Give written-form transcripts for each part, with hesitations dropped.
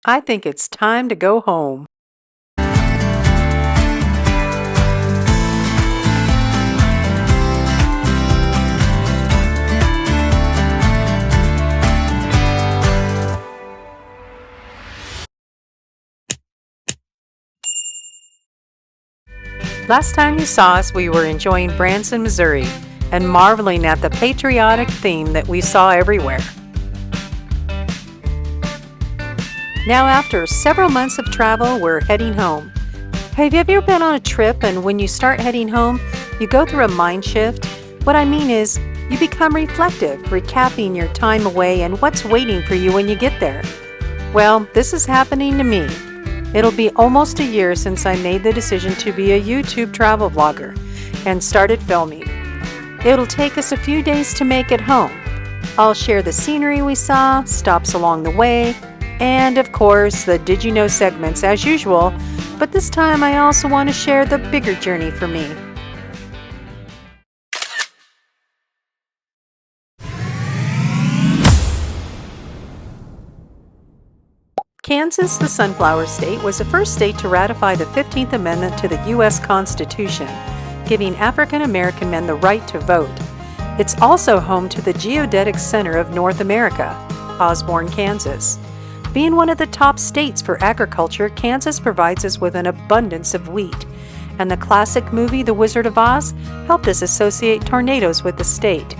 I think it's time to go home. Last time you saw us, we were enjoying Branson, Missouri, and marveling at the patriotic theme that we saw everywhere. Now, after several months of travel, we're heading home. Have you ever been on a trip and when you start heading home, you go through a mind shift? What I mean is, you become reflective, recapping your time away and what's waiting for you when you get there. Well, this is happening to me. It'll be almost a year since I made the decision to be a YouTube travel vlogger and started filming. It'll take us a few days to make it home. I'll share the scenery we saw, stops along the way, and of course the Did You Know segments as usual, but this time I also want to share the bigger journey for me. Kansas, the Sunflower State, was the first state to ratify the 15th Amendment to the U.S. Constitution, giving African American men the right to vote. It's also home to the Geodetic Center of North America, Osborne, Kansas. Being one of the top states for agriculture, Kansas provides us with an abundance of wheat, and the classic movie The Wizard of Oz helped us associate tornadoes with the state.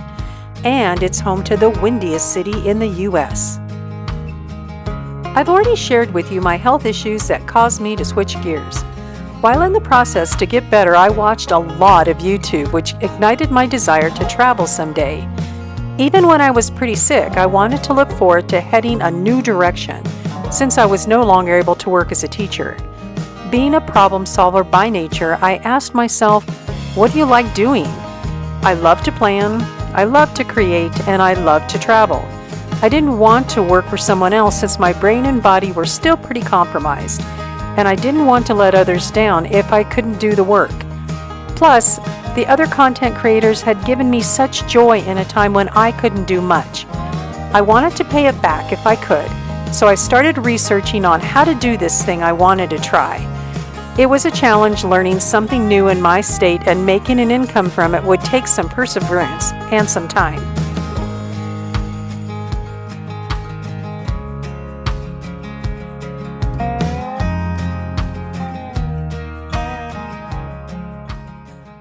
And it's home to the windiest city in the U.S. I've already shared with you my health issues that caused me to switch gears. While in the process to get better, I watched a lot of YouTube, which ignited my desire to travel someday. Even when I was pretty sick, I wanted to look forward to heading a new direction, since I was no longer able to work as a teacher. Being a problem solver by nature, I asked myself, what do you like doing? I love to plan, I love to create, and I love to travel. I didn't want to work for someone else since my brain and body were still pretty compromised, and I didn't want to let others down if I couldn't do the work. Plus, the other content creators had given me such joy in a time when I couldn't do much. I wanted to pay it back if I could, so I started researching on how to do this thing I wanted to try. It was a challenge learning something new in my state, and making an income from it would take some perseverance and some time.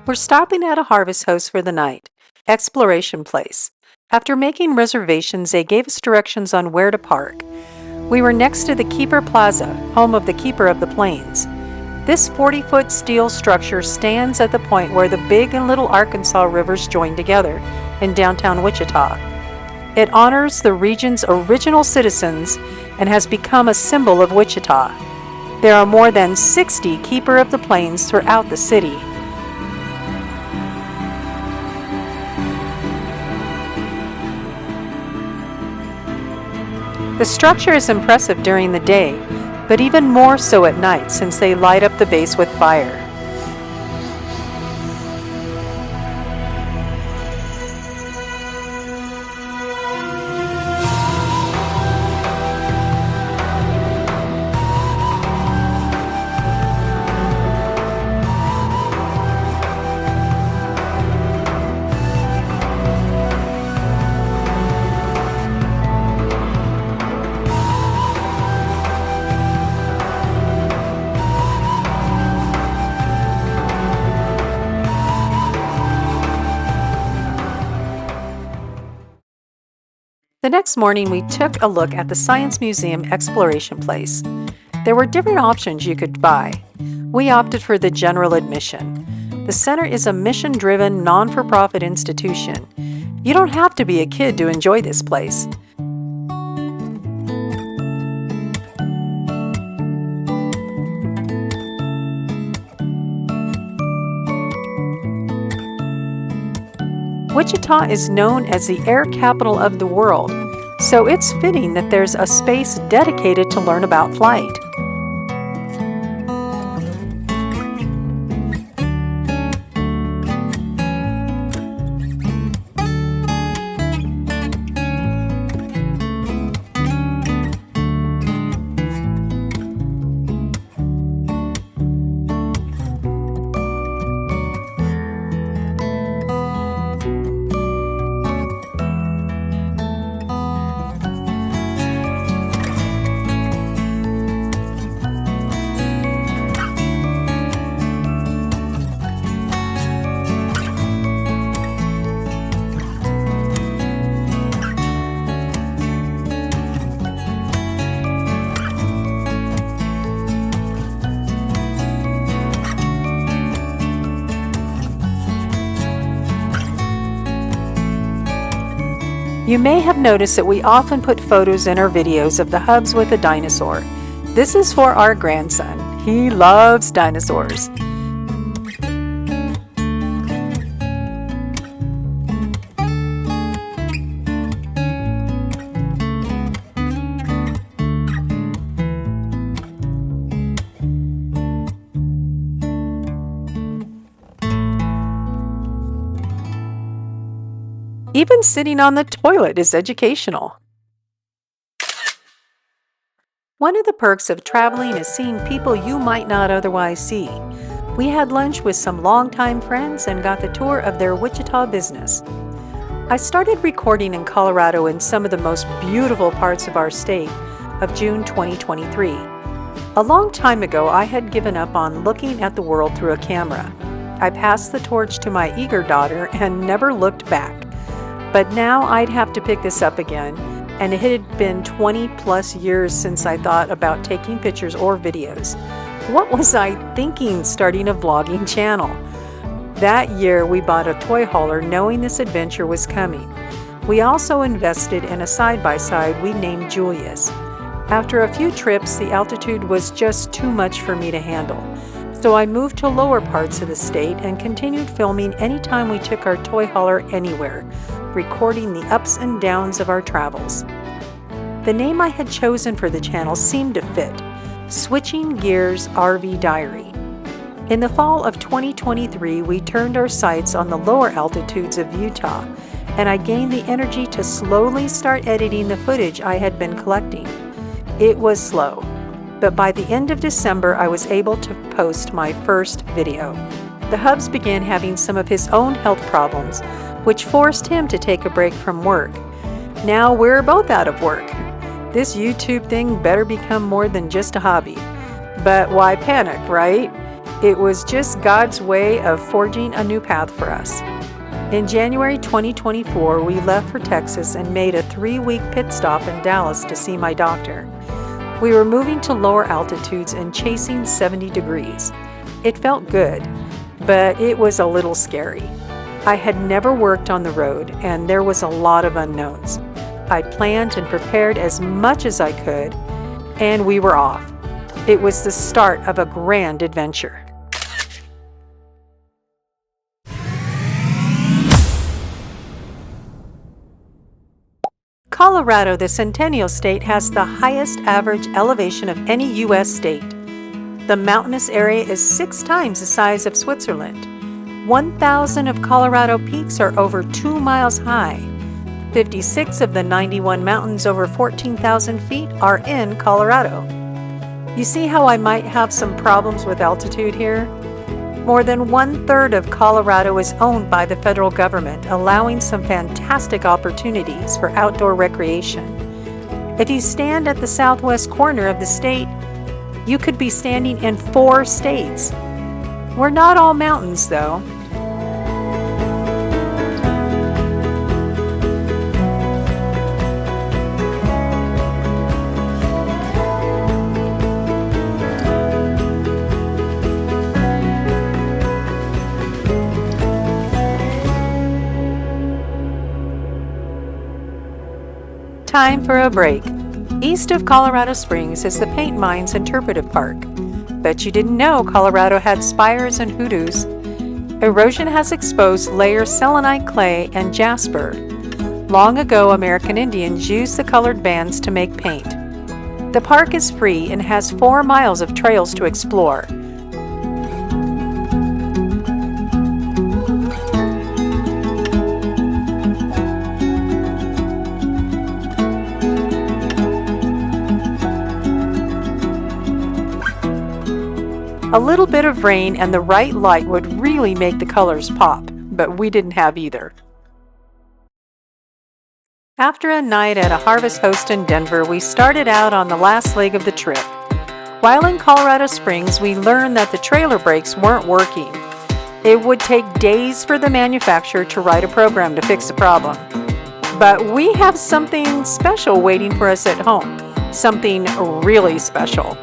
We're stopping at a harvest host for the night, Exploration Place. After making reservations, they gave us directions on where to park. We were next to the Keeper Plaza, home of the Keeper of the Plains. This 40-foot steel structure stands at the point where the Big and Little Arkansas rivers join together in downtown Wichita. It honors the region's original citizens and has become a symbol of Wichita. There are more than 60 Keeper of the Plains throughout the city. The structure is impressive during the day, but even more so at night since they light up the base with fire. The next morning, we took a look at the Science Museum Exploration Place. There were different options you could buy. We opted for the general admission. The center is a mission-driven, non-for-profit institution. You don't have to be a kid to enjoy this place. Wichita is known as the air capital of the world, so it's fitting that there's a space dedicated to learn about flight. You may have noticed that we often put photos in our videos of the hubs with a dinosaur. This is for our grandson. He loves dinosaurs. Even sitting on the toilet is educational. One of the perks of traveling is seeing people you might not otherwise see. We had lunch with some longtime friends and got the tour of their Wichita business. I started recording in Colorado in some of the most beautiful parts of our state of June 2023. A long time ago, I had given up on looking at the world through a camera. I passed the torch to my eager daughter and never looked back. But now I'd have to pick this up again, and it had been 20 plus years since I thought about taking pictures or videos. What was I thinking starting a vlogging channel? That year we bought a toy hauler knowing this adventure was coming. We also invested in a side-by-side we named Julius. After a few trips, the altitude was just too much for me to handle. So I moved to lower parts of the state and continued filming anytime we took our toy hauler anywhere, recording the ups and downs of our travels. The name I had chosen for the channel seemed to fit, Switching Gears RV Diary. In the fall of 2023, we turned our sights on the lower altitudes of Utah, and I gained the energy to slowly start editing the footage I had been collecting. It was slow, but by the end of December, I was able to post my first video. The hubs began having some of his own health problems, which forced him to take a break from work. Now we're both out of work. This YouTube thing better become more than just a hobby. But why panic, right? It was just God's way of forging a new path for us. In January 2024, we left for Texas and made a 3-week pit stop in Dallas to see my doctor. We were moving to lower altitudes and chasing 70 degrees. It felt good, but it was a little scary. I had never worked on the road, and there was a lot of unknowns. I planned and prepared as much as I could, and we were off. It was the start of a grand adventure. Colorado, the Centennial State, has the highest average elevation of any U.S. state. The mountainous area is 6 times the size of Switzerland. 1,000 of Colorado peaks are over 2 miles high. 56 of the 91 mountains over 14,000 feet are in Colorado. You see how I might have some problems with altitude here? More than 1/3 of Colorado is owned by the federal government, allowing some fantastic opportunities for outdoor recreation. If you stand at the southwest corner of the state, you could be standing in 4 states. We're not all mountains, though. Time for a break. East of Colorado Springs is the Paint Mines Interpretive Park. Bet you didn't know Colorado had spires and hoodoos. Erosion has exposed layers selenite clay and jasper. Long ago, American Indians used the colored bands to make paint. The park is free and has 4 miles of trails to explore. A little bit of rain and the right light would really make the colors pop, but we didn't have either. After a night at a Harvest Host in Denver, we started out on the last leg of the trip. While in Colorado Springs, we learned that the trailer brakes weren't working. It would take days for the manufacturer to write a program to fix the problem. But we have something special waiting for us at home. Something really special.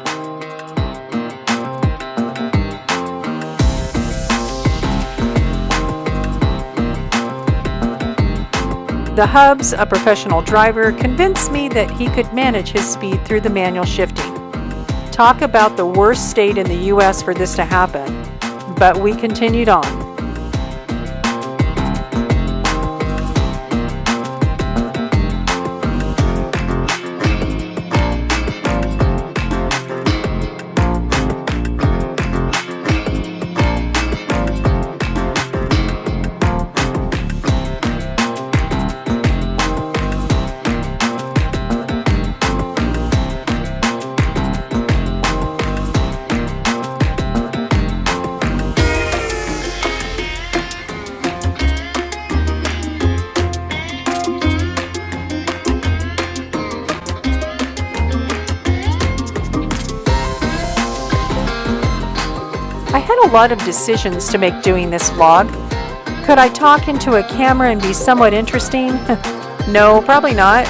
The hubs, a professional driver, convinced me that he could manage his speed through the manual shifting. Talk about the worst state in the US for this to happen, but we continued on. I had a lot of decisions to make doing this vlog. Could I talk into a camera and be somewhat interesting? No, probably not.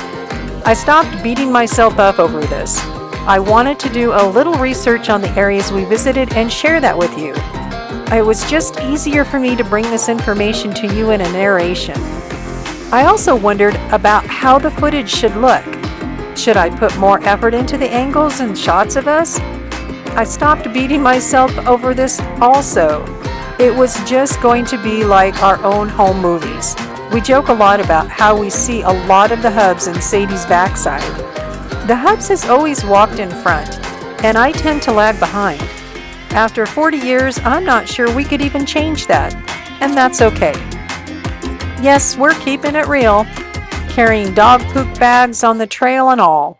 I stopped beating myself up over this. I wanted to do a little research on the areas we visited and share that with you. It was just easier for me to bring this information to you in a narration. I also wondered about how the footage should look. Should I put more effort into the angles and shots of us? I stopped beating myself over this also. It was just going to be like our own home movies. We joke a lot about how we see a lot of the hubs in Sadie's backside. The hubs has always walked in front, and I tend to lag behind. After 40 years, I'm not sure we could even change that, and that's okay. Yes, we're keeping it real, carrying dog poop bags on the trail and all.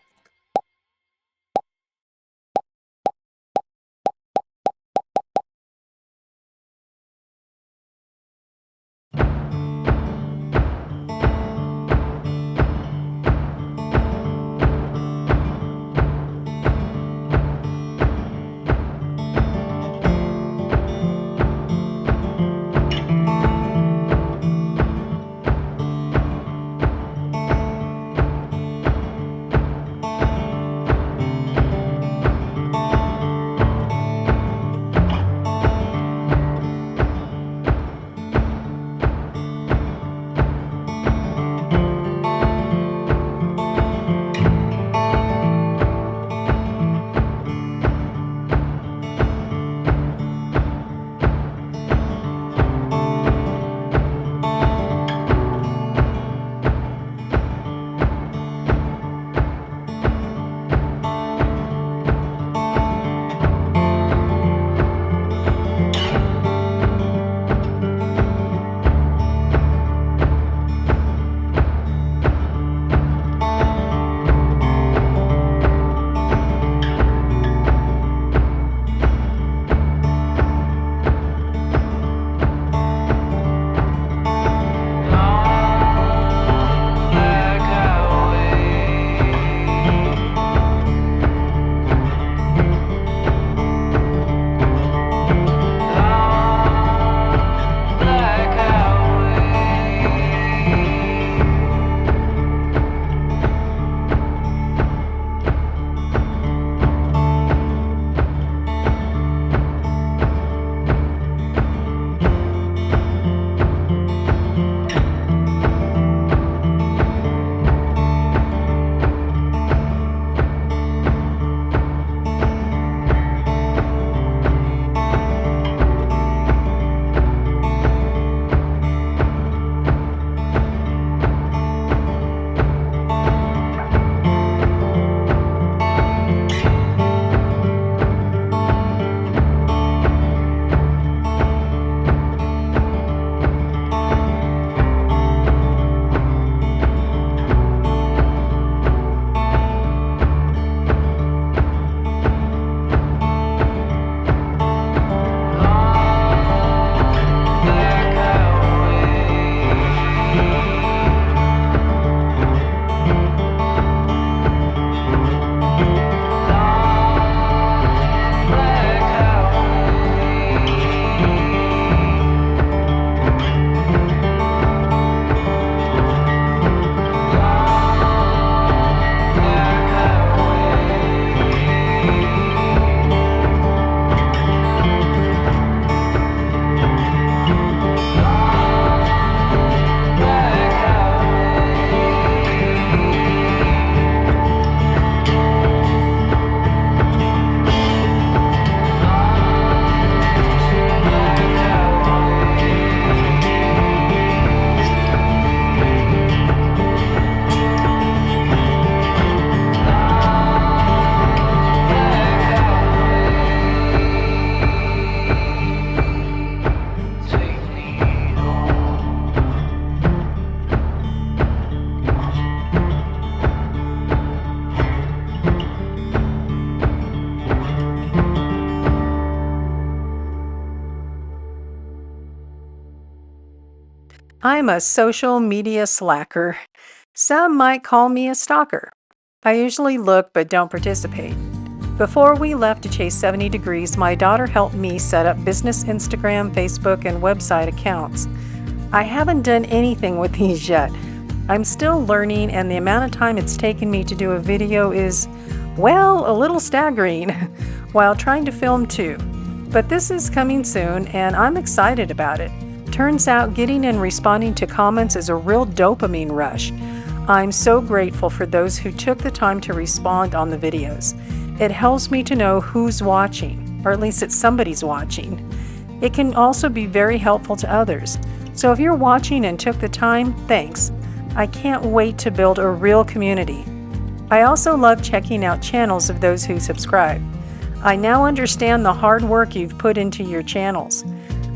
I'm a social media slacker. Some might call me a stalker. I usually look but don't participate. Before we left to chase 70 degrees, my daughter helped me set up business Instagram, Facebook, and website accounts. I haven't done anything with these yet. I'm still learning, and the amount of time it's taken me to do a video is, well, a little staggering, while trying to film too. But this is coming soon, and I'm excited about it. Turns out getting and responding to comments is a real dopamine rush. I'm so grateful for those who took the time to respond on the videos. It helps me to know who's watching, or at least that somebody's watching. It can also be very helpful to others. So if you're watching and took the time, thanks. I can't wait to build a real community. I also love checking out channels of those who subscribe. I now understand the hard work you've put into your channels.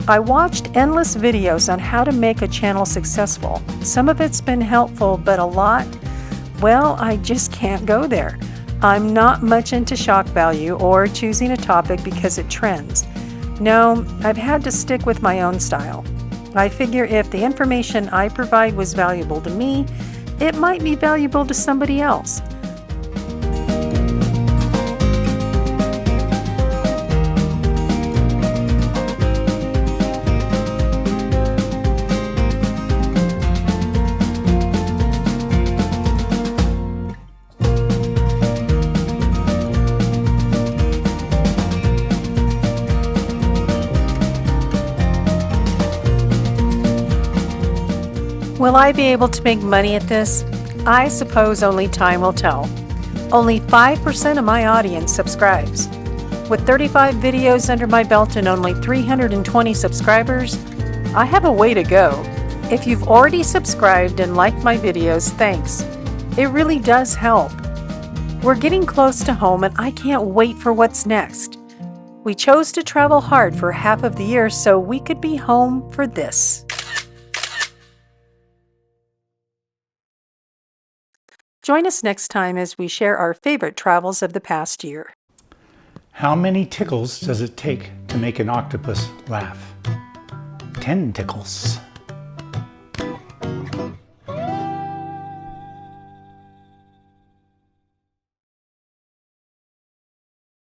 I watched endless videos on how to make a channel successful. Some of it's been helpful, but a lot, well, I just can't go there. I'm not much into shock value or choosing a topic because it trends. No, I've had to stick with my own style. I figure if the information I provide was valuable to me, it might be valuable to somebody else. Will I be able to make money at this? I suppose only time will tell. Only 5% of my audience subscribes. With 35 videos under my belt and only 320 subscribers, I have a way to go. If you've already subscribed and liked my videos, thanks. It really does help. We're getting close to home and I can't wait for what's next. We chose to travel hard for half of the year so we could be home for this. Join us next time as we share our favorite travels of the past year. How many tickles does it take to make an octopus laugh? 10 tickles.